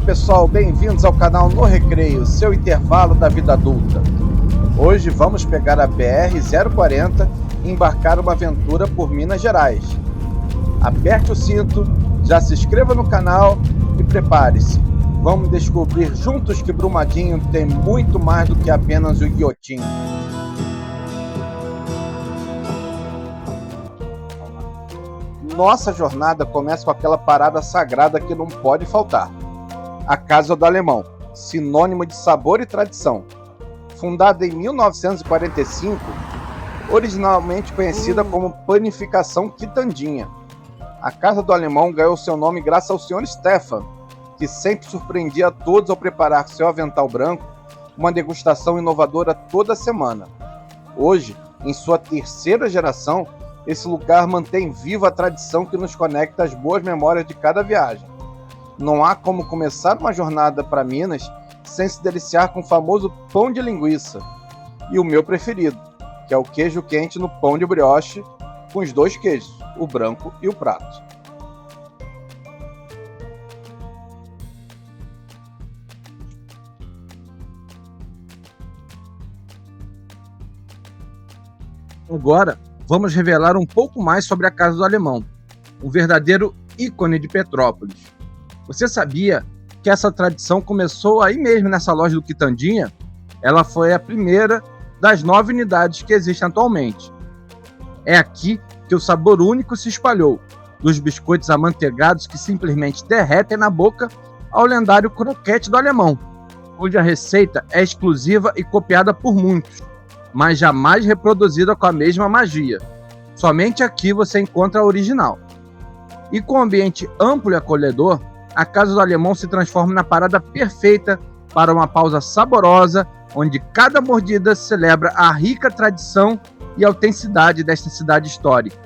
pessoal, bem-vindos ao canal No Recreio, seu intervalo da vida adulta. Hoje vamos pegar a BR-040 e embarcar uma aventura por Minas Gerais. Aperte o cinto, já se inscreva no canal e prepare-se. Vamos descobrir juntos que Brumadinho tem muito mais do que apenas o Iotim. Nossa jornada começa com aquela parada sagrada que não pode faltar. A Casa do Alemão, sinônimo de sabor e tradição. Fundada em 1945, originalmente conhecida como Panificação Quitandinha. A Casa do Alemão ganhou seu nome graças ao Sr. Stefan, que sempre surpreendia a todos ao preparar seu avental branco, uma degustação inovadora toda semana. Hoje, em sua terceira geração, esse lugar mantém viva a tradição que nos conecta às boas memórias de cada viagem. Não há como começar uma jornada para Minas sem se deliciar com o famoso pão de linguiça e o meu preferido, que é o queijo quente no pão de brioche com os dois queijos, o branco e o prato. Agora, vamos revelar um pouco mais sobre a Casa do Alemão, um verdadeiro ícone de Petrópolis. Você sabia que essa tradição começou aí mesmo nessa loja do Quitandinha? Ela foi a primeira das 9 unidades que existem atualmente. É aqui que o sabor único se espalhou, dos biscoitos amanteigados que simplesmente derretem na boca ao lendário croquete do Alemão, onde a receita é exclusiva e copiada por muitos, mas jamais reproduzida com a mesma magia. Somente aqui você encontra a original. E com um ambiente amplo e acolhedor, a Casa do Alemão se transforma na parada perfeita para uma pausa saborosa, onde cada mordida celebra a rica tradição e autenticidade desta cidade histórica.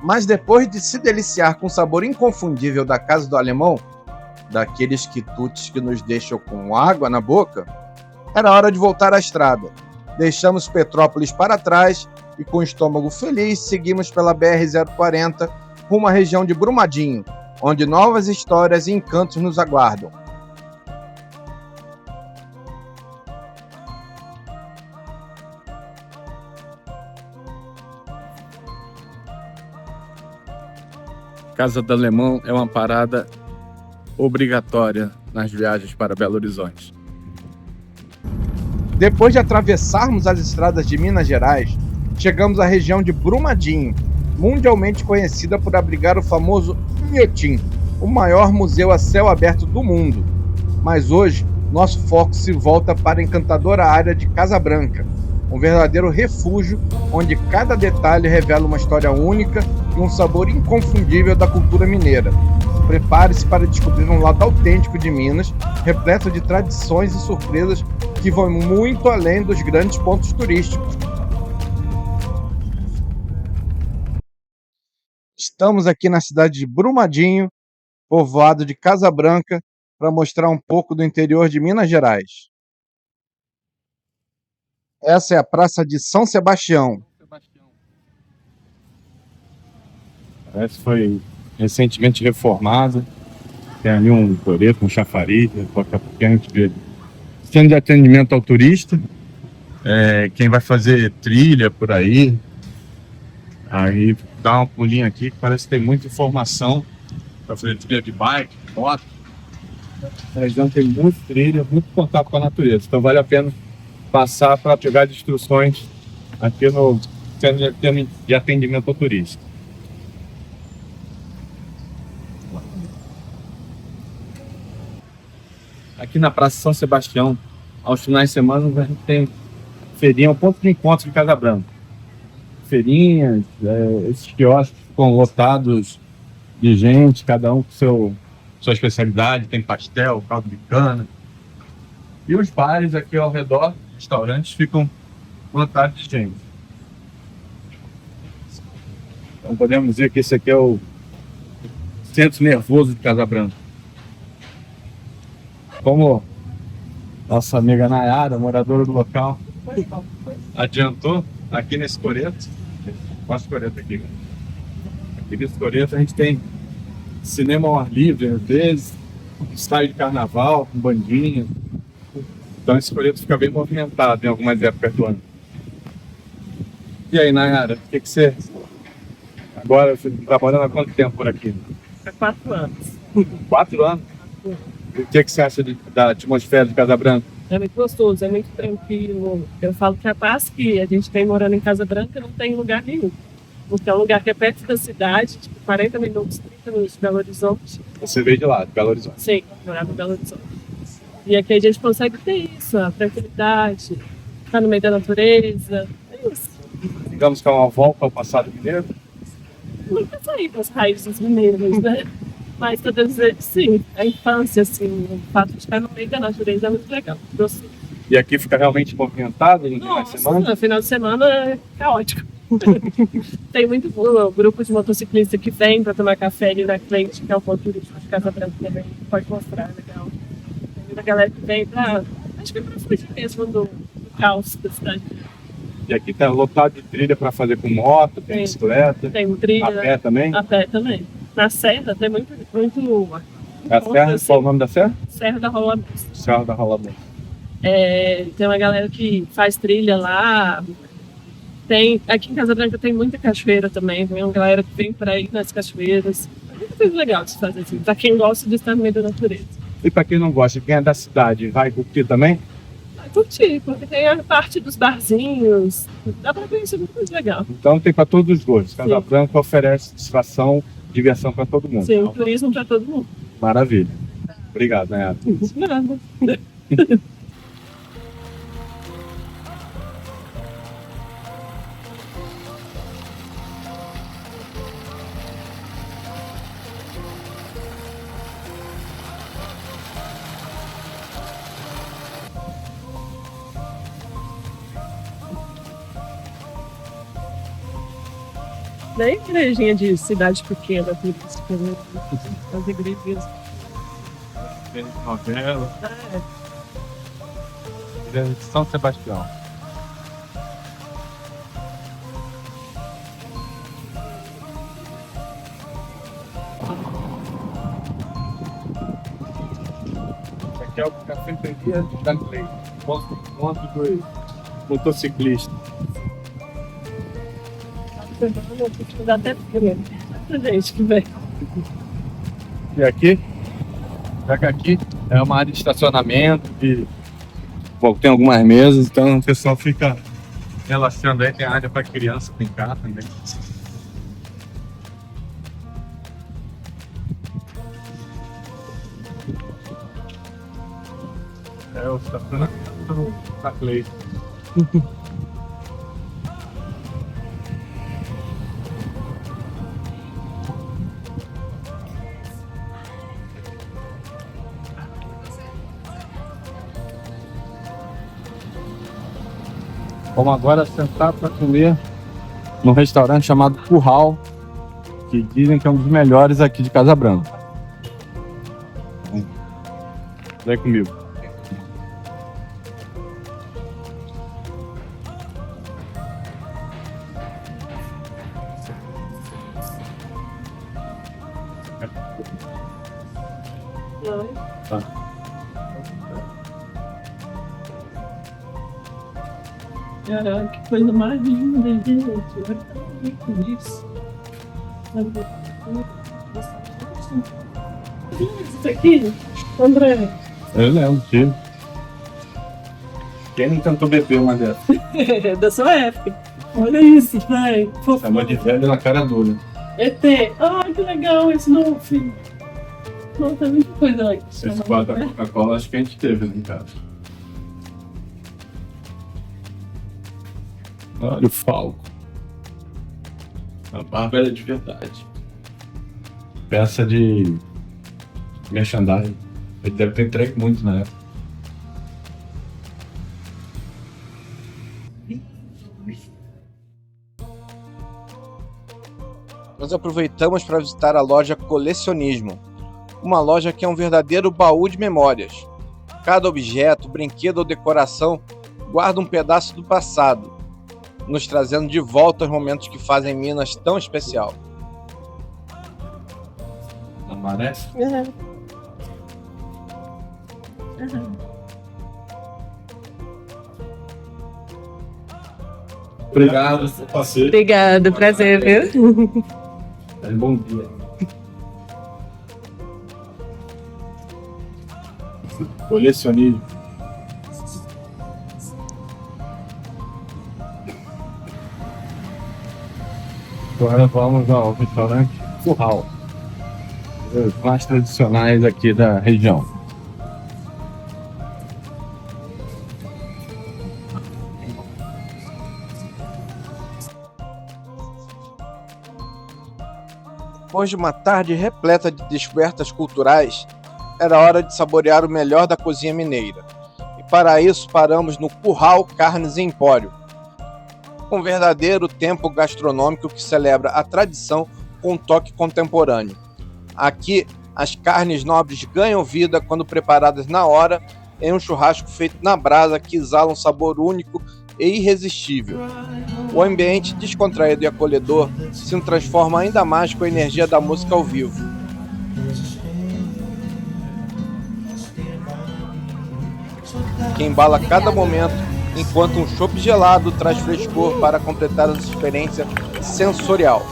Mas depois de se deliciar com o sabor inconfundível da Casa do Alemão, daqueles quitutes que nos deixam com água na boca, era hora de voltar à estrada. Deixamos Petrópolis para trás e, com o estômago feliz, seguimos pela BR-040 rumo à região de Brumadinho, onde novas histórias e encantos nos aguardam. Casa do Alemão é uma parada obrigatória nas viagens para Belo Horizonte. Depois de atravessarmos as estradas de Minas Gerais, chegamos à região de Brumadinho, mundialmente conhecida por abrigar o famoso Iotim, o maior museu a céu aberto do mundo. Mas hoje, nosso foco se volta para a encantadora área de Casa Branca, um verdadeiro refúgio onde cada detalhe revela uma história única e um sabor inconfundível da cultura mineira. Prepare-se para descobrir um lado autêntico de Minas, repleto de tradições e surpresas que vão muito além dos grandes pontos turísticos. Estamos aqui na cidade de Brumadinho, povoado de Casa Branca, para mostrar um pouco do interior de Minas Gerais. Essa é a Praça de São Sebastião. Essa foi recentemente reformada. Tem ali um toreto, um chafariz, daqui a pouco a gente vê. Centro de atendimento ao turista. Quem vai fazer trilha por aí dá uma pulinha aqui que parece que tem muita informação para fazer trilha de bike, de moto. A região tem muita trilha, muito contato com a natureza, então vale a pena passar para pegar as instruções aqui no Centro de Atendimento ao Turista. Aqui na Praça São Sebastião, aos finais de semana, a gente tem feirinha, um ponto de encontro de Casa Branca. Feirinhas, esses quiosques ficam lotados de gente, cada um com sua especialidade, tem pastel, caldo de cana. E os bares aqui ao redor, restaurantes, ficam lotados de gente. Então podemos dizer que esse aqui é o centro nervoso de Casa Branca. Como nossa amiga Nayara, moradora do local, adiantou aqui nesse coreto, Quase 40 aqui. Aqui nesse Coreto a gente tem cinema ao ar livre, às vezes, ensaio de carnaval, com bandinha. Então esse Coreto fica bem movimentado em algumas épocas do ano. E aí, Nayara, o que você... Agora, você está trabalhando há quanto tempo por aqui? Há 4 anos. 4 anos? E o que você acha da atmosfera de Casa Branca? É muito gostoso, é muito tranquilo. Eu falo que a paz que a gente tem morando em Casa Branca não tem em lugar nenhum. Porque é um lugar que é perto da cidade, tipo 40 minutos, 30 minutos de Belo Horizonte. Você veio de lá, de Belo Horizonte? Sim, morava em Belo Horizonte. E aqui a gente consegue ter isso, a tranquilidade, estar no meio da natureza, é isso. Digamos que é uma volta ao passado mineiro? Nunca saí das raízes mineiras, né? Mas todas as vezes, sim, a infância, assim, o fato de estar no meio da natureza é muito legal. Doce. E aqui fica realmente movimentado no final de semana? No final de semana é caótico. Tem muito grupo de motociclistas que vem para tomar café ali na frente, que é um ponto turístico de Casa Branca também, pode mostrar, legal. Tem muita galera que vem para, acho que é para fugir mesmo do caos da cidade. E aqui tá lotado de trilha para fazer com moto, tem bicicleta, tem trilha, a pé também? A pé também. Na Serra tem muito a serra, qual é o nome da serra? Serra da Rolamento. Serra da Rolamento. Tem uma galera que faz trilha lá. Aqui em Casa Branca tem muita cachoeira também. Tem uma galera que vem para ir nas cachoeiras. É muita coisa legal de se fazer assim, para quem gosta de estar no meio da natureza. E para quem não gosta, quem é da cidade, vai curtir também? Vai curtir, porque tem a parte dos barzinhos. Dá para conhecer muita coisa legal. Então tem para todos os gostos. Casa Sim. Branca oferece distração, diversão para todo mundo. Sim, turismo para todo mundo. Maravilha. Obrigado, Nayara. Nada. Nem igrejinha de cidade pequena, turística, né? As igrejinhas. Novela. Igreja de São Sebastião. Aqui é o Cafeteria da Clay. Ponto de encontro dos motociclistas. Dá até frio. Tanta gente que vem. E aqui? Já que aqui é uma área de estacionamento e bom, tem algumas mesas, então o pessoal fica relaxando aí. Tem área para criança brincar também. É o estacionamento da Clay. Vamos agora sentar para comer num restaurante chamado Curral, que dizem que é um dos melhores aqui de Casa Branca. Vem comigo. Tá. Caraca, que coisa mais linda, gente. Olha que bonito isso. Isso aqui, André. Eu lembro, tio. Quem não tentou beber uma dessa? É da sua época. Olha isso, velho. Chamou de velho na cara dura. ET. Ai, que legal esse novo filme. Nossa, muita coisa legal. Esse quadro da Coca-Cola acho que a gente teve lá em casa. Olha o Falco. A barba era de verdade. Peça de merchandising. Ele deve ter entregue muito na época. Nós aproveitamos para visitar a loja Colecionismo, uma loja que é um verdadeiro baú de memórias. Cada objeto, brinquedo ou decoração guarda um pedaço do passado. nos trazendo de volta os momentos que fazem Minas tão especial. Não parece? Obrigado, parceiro. Obrigado, prazer, viu? Bom dia. Colecionismo. Agora vamos ao restaurante Curral, os mais tradicionais aqui da região. Depois de uma tarde repleta de descobertas culturais, era hora de saborear o melhor da cozinha mineira. E para isso paramos no Curral Carnes Empório, um verdadeiro templo gastronômico que celebra a tradição com um toque contemporâneo. Aqui, as carnes nobres ganham vida quando preparadas na hora em um churrasco feito na brasa que exala um sabor único e irresistível. O ambiente descontraído e acolhedor se transforma ainda mais com a energia da música ao vivo. Que embala cada momento, enquanto um chopp gelado traz frescor para completar a experiência sensorial.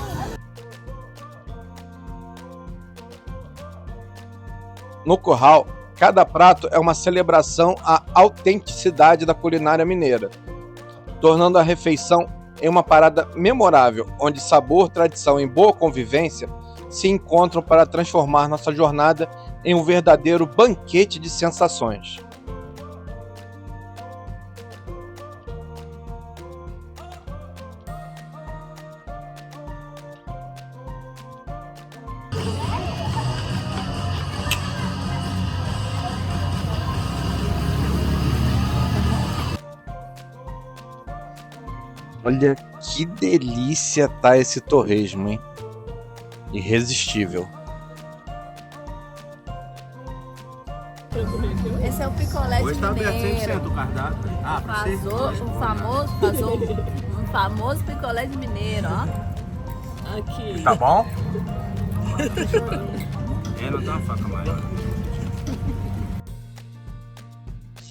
No Curral, cada prato é uma celebração à autenticidade da culinária mineira, tornando a refeição em uma parada memorável, onde sabor, tradição e boa convivência se encontram para transformar nossa jornada em um verdadeiro banquete de sensações. Olha que delícia tá esse torresmo, hein? Irresistível. Esse é o picolé de Hoje tá aberto mineiro. 100% o cardápio. Ah, pra você? Passou um famoso picolé de mineiro, ó. Aqui. Tá bom? É, não tem uma faca mais.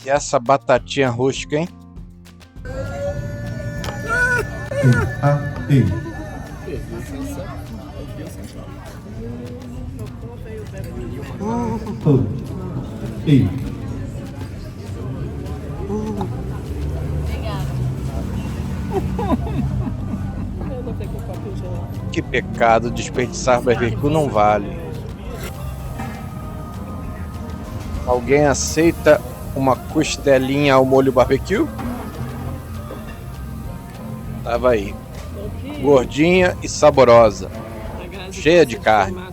E essa batatinha rústica, hein? Que pecado, desperdiçar barbecue não vale. Alguém aceita uma costelinha ao molho barbecue? Tava aí, gordinha e saborosa, cheia de carne.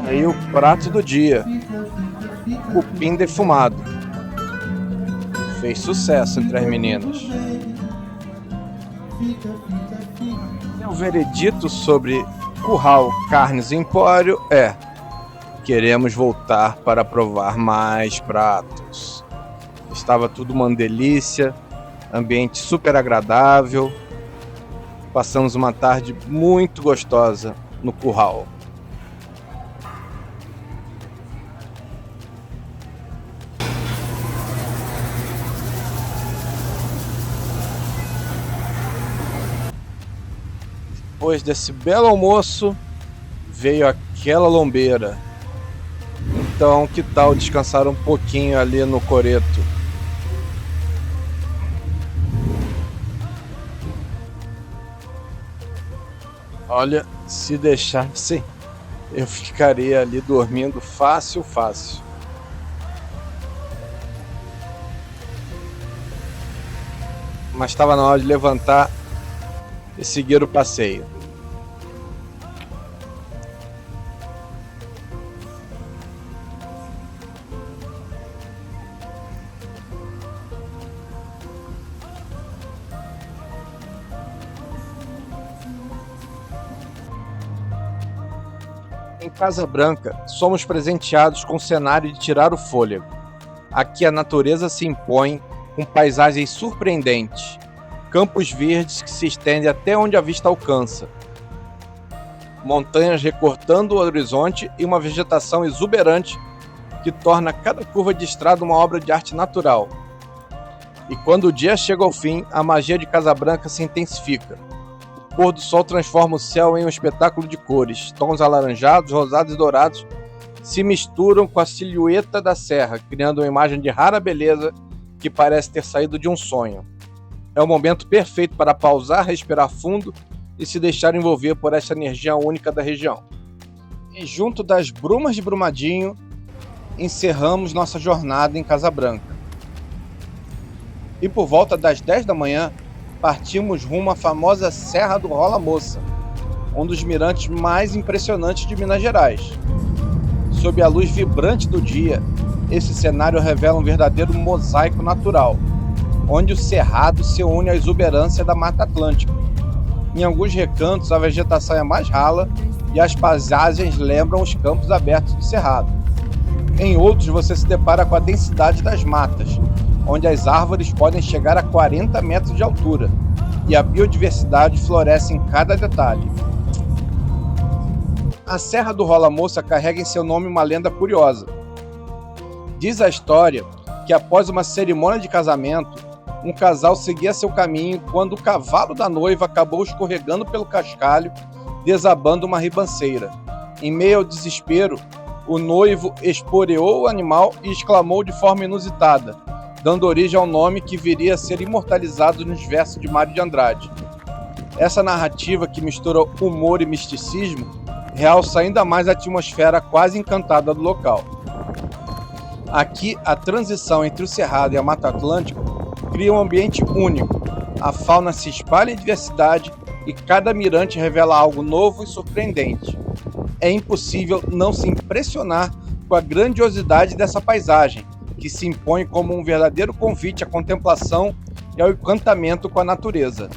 Aí o prato do dia, cupim defumado. Fez sucesso entre as meninas. O veredito sobre Curral Carnes Empório é: queremos voltar para provar mais pratos. Estava tudo uma delícia, ambiente super agradável. Passamos uma tarde muito gostosa no Curral. Depois desse belo almoço, veio aquela lombeira. Então, que tal descansar um pouquinho ali no coreto? Olha, se deixassem, eu ficaria ali dormindo fácil. mas estava na hora de levantar e seguir o passeio. Em Casa Branca, somos presenteados com o cenário de tirar o fôlego. Aqui a natureza se impõe com paisagens surpreendentes, campos verdes que se estendem até onde a vista alcança, montanhas recortando o horizonte e uma vegetação exuberante que torna cada curva de estrada uma obra de arte natural. E quando o dia chega ao fim, a magia de Casa Branca se intensifica. O pôr do sol transforma o céu em um espetáculo de cores. Tons alaranjados, rosados e dourados se misturam com a silhueta da serra, criando uma imagem de rara beleza que parece ter saído de um sonho. É o momento perfeito para pausar, respirar fundo e se deixar envolver por essa energia única da região. E junto das brumas de Brumadinho, encerramos nossa jornada em Casa Branca. E por volta das 10 da manhã, partimos rumo à famosa Serra do Rola Moça, um dos mirantes mais impressionantes de Minas Gerais. Sob a luz vibrante do dia, esse cenário revela um verdadeiro mosaico natural, onde o cerrado se une à exuberância da Mata Atlântica. Em alguns recantos, a vegetação é mais rala e as paisagens lembram os campos abertos do cerrado. Em outros, você se depara com a densidade das matas, onde as árvores podem chegar a 40 metros de altura, e a biodiversidade floresce em cada detalhe. A Serra do Rola Moça carrega em seu nome uma lenda curiosa. Diz a história que após uma cerimônia de casamento, um casal seguia seu caminho quando o cavalo da noiva acabou escorregando pelo cascalho, desabando uma ribanceira. Em meio ao desespero, o noivo esporeou o animal e exclamou de forma inusitada, dando origem ao nome que viria a ser imortalizado nos versos de Mário de Andrade. Essa narrativa, que mistura humor e misticismo, realça ainda mais a atmosfera quase encantada do local. Aqui, a transição entre o Cerrado e a Mata Atlântica cria um ambiente único. A fauna se espalha em diversidade e cada mirante revela algo novo e surpreendente. É impossível não se impressionar com a grandiosidade dessa paisagem, que se impõe como um verdadeiro convite à contemplação e ao encantamento com a natureza.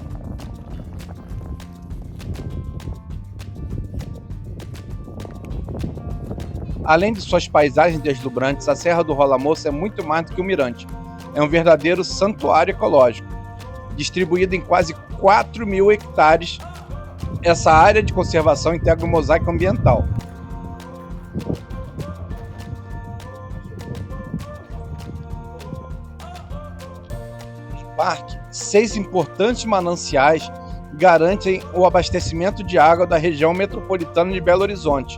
Além de suas paisagens deslumbrantes, a Serra do Rola Moça é muito mais do que um mirante. É um verdadeiro santuário ecológico. Distribuído em quase 4.000 hectares, essa área de conservação integra um mosaico ambiental. No parque, 6 importantes mananciais garantem o abastecimento de água da região metropolitana de Belo Horizonte,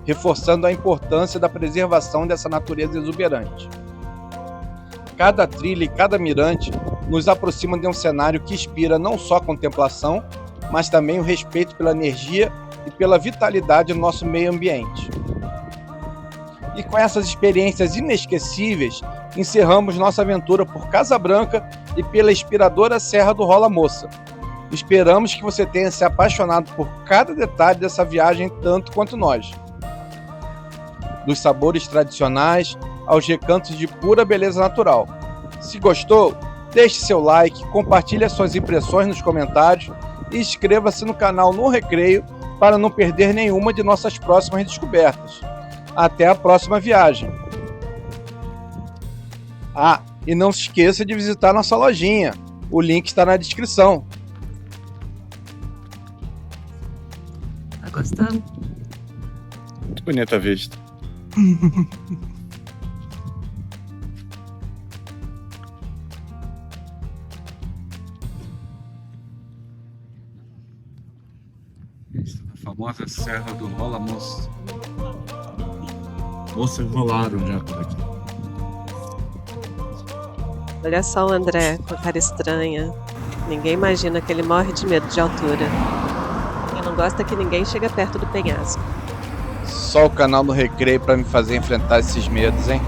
reforçando a importância da preservação dessa natureza exuberante. Cada trilha e cada mirante nos aproxima de um cenário que inspira não só a contemplação, mas também o respeito pela energia e pela vitalidade do nosso meio ambiente. E com essas experiências inesquecíveis, encerramos nossa aventura por Casa Branca e pela inspiradora Serra do Rola Moça. Esperamos que você tenha se apaixonado por cada detalhe dessa viagem tanto quanto nós. Dos sabores tradicionais aos recantos de pura beleza natural. Se gostou, deixe seu like, compartilhe as suas impressões nos comentários e inscreva-se no canal No Recreio para não perder nenhuma de nossas próximas descobertas. Até a próxima viagem! E não se esqueça de visitar nossa lojinha. O link está na descrição. Tá gostando? Muito bonita a vista. A famosa Serra do Rola Moça. Moças rolaram já por aqui. Olha só o André com a cara estranha. Ninguém imagina que ele morre de medo de altura. Ele não gosta que ninguém chegue perto do penhasco. Só o canal No Recreio para me fazer enfrentar esses medos, hein?